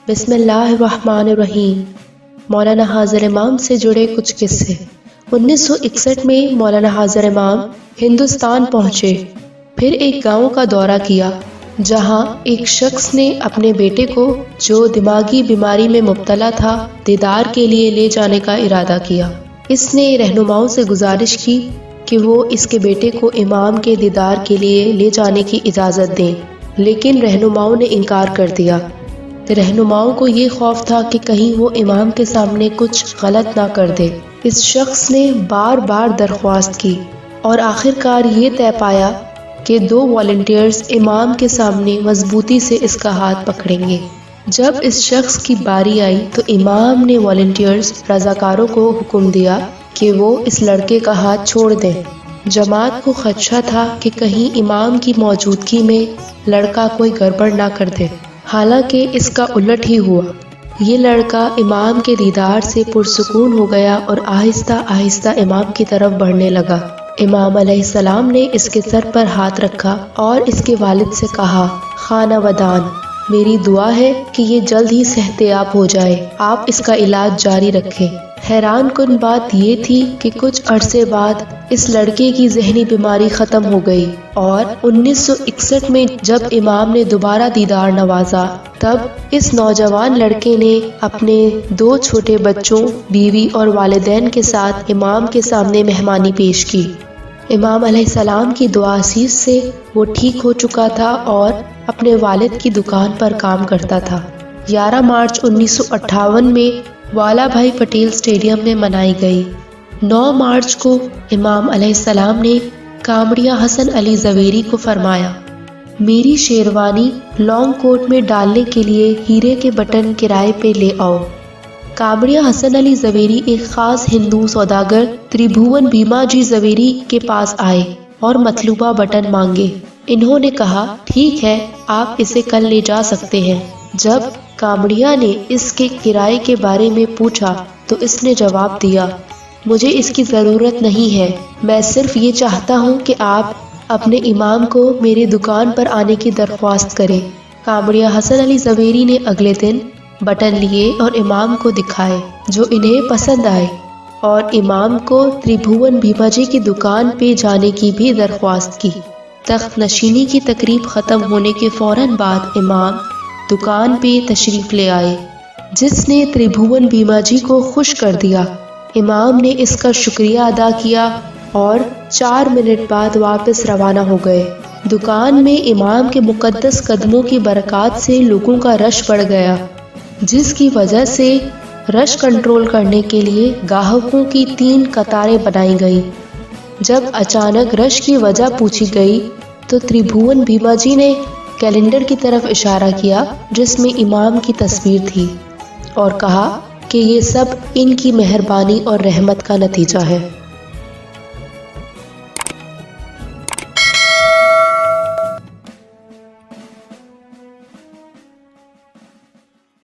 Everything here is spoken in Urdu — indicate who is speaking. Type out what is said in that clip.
Speaker 1: بسم اللہ الرحمن الرحیم۔ مولانا حاضر امام سے جڑے کچھ قصے۔ 1961 میں مولانا حاضر امام ہندوستان پہنچے، پھر ایک گاؤں کا دورہ کیا جہاں ایک شخص نے اپنے بیٹے کو جو دماغی بیماری میں مبتلا تھا دیدار کے لیے لے جانے کا ارادہ کیا۔ اس نے رہنماؤں سے گزارش کی کہ وہ اس کے بیٹے کو امام کے دیدار کے لیے لے جانے کی اجازت دیں، لیکن رہنماؤں نے انکار کر دیا۔ رہنماؤں کو یہ خوف تھا کہ کہیں وہ امام کے سامنے کچھ غلط نہ کر دے۔ اس شخص نے بار بار درخواست کی اور آخرکار یہ طے پایا کہ 2 والنٹیئرز امام کے سامنے مضبوطی سے اس کا ہاتھ پکڑیں گے۔ جب اس شخص کی باری آئی تو امام نے والنٹیئرز رضاکاروں کو حکم دیا کہ وہ اس لڑکے کا ہاتھ چھوڑ دیں۔ جماعت کو خدشہ تھا کہ کہیں امام کی موجودگی میں لڑکا کوئی گڑبڑ نہ کر دے، حالانکہ اس کا الٹ ہی ہوا۔ یہ لڑکا امام کے دیدار سے پرسکون ہو گیا اور آہستہ آہستہ امام کی طرف بڑھنے لگا۔ امام علیہ السلام نے اس کے سر پر ہاتھ رکھا اور اس کے والد سے کہا، خانہ ودان، میری دعا ہے کہ یہ جلد ہی صحتیاب ہو جائے، آپ اس کا علاج جاری رکھیں۔ حیران کن بات یہ تھی کہ کچھ عرصے بعد اس لڑکے کی ذہنی بیماری ختم ہو گئی اور 1961 میں جب امام نے دوبارہ دیدار نوازا تب اس نوجوان لڑکے نے اپنے 2 چھوٹے بچوں، بیوی اور والدین کے ساتھ امام کے سامنے مہمانی پیش کی۔ امام علیہ السلام کی دعا اسیس سے وہ ٹھیک ہو چکا تھا اور اپنے والد کی دکان پر کام کرتا تھا۔ 11 مارچ 1958 میں والا بھائی پٹیل اسٹیڈیم میں منائی گئی۔ 9 مارچ کو امام علیہ السلام نے کامڑیا حسن علی زویری کو فرمایا، میری شیروانی لانگ کوٹ میں ڈالنے کے لیے ہیرے کے بٹن کرائے پہ لے آؤ۔ کامڑیا حسن علی زویری ایک خاص ہندو سوداگر تریبھون بھیما جی زویری کے پاس آئے اور مطلوبہ بٹن مانگے۔ انہوں نے کہا، ٹھیک ہے، آپ اسے کل لے جا سکتے ہیں۔ جب کامڑیا نے اس کے کرائے کے بارے میں پوچھا تو اس نے جواب دیا، مجھے اس کی ضرورت نہیں ہے، میں صرف یہ چاہتا ہوں کہ آپ اپنے امام کو میری دکان پر آنے کی درخواست کریں۔ کامڑیا حسن علی زویری نے اگلے دن بٹن لیے اور امام کو دکھائے جو انہیں پسند آئے اور امام کو تریبھون بھیما جی کی دکان پہ جانے کی بھی درخواست کی۔ تخت نشینی کی تقریب ختم ہونے کے فوراً بعد امام دکان پہ تشریف لے آئے، جس نے تریبھون بھیما جی کو خوش کر دیا۔ امام نے اس کا شکریہ ادا کیا اور 4 منٹ بعد واپس روانہ ہو گئے۔ دکان میں امام کے مقدس قدموں کی برکات سے لوگوں کا رش بڑھ گیا، جس کی وجہ سے رش کنٹرول کرنے کے لیے گاہکوں کی 3 قطاریں بنائی گئیں۔ جب اچانک رش کی وجہ پوچھی گئی تو تریبھون بھیما جی نے کیلنڈر کی طرف اشارہ کیا جس میں امام کی تصویر تھی اور کہا کہ یہ سب ان کی مہربانی اور رحمت کا نتیجہ ہے۔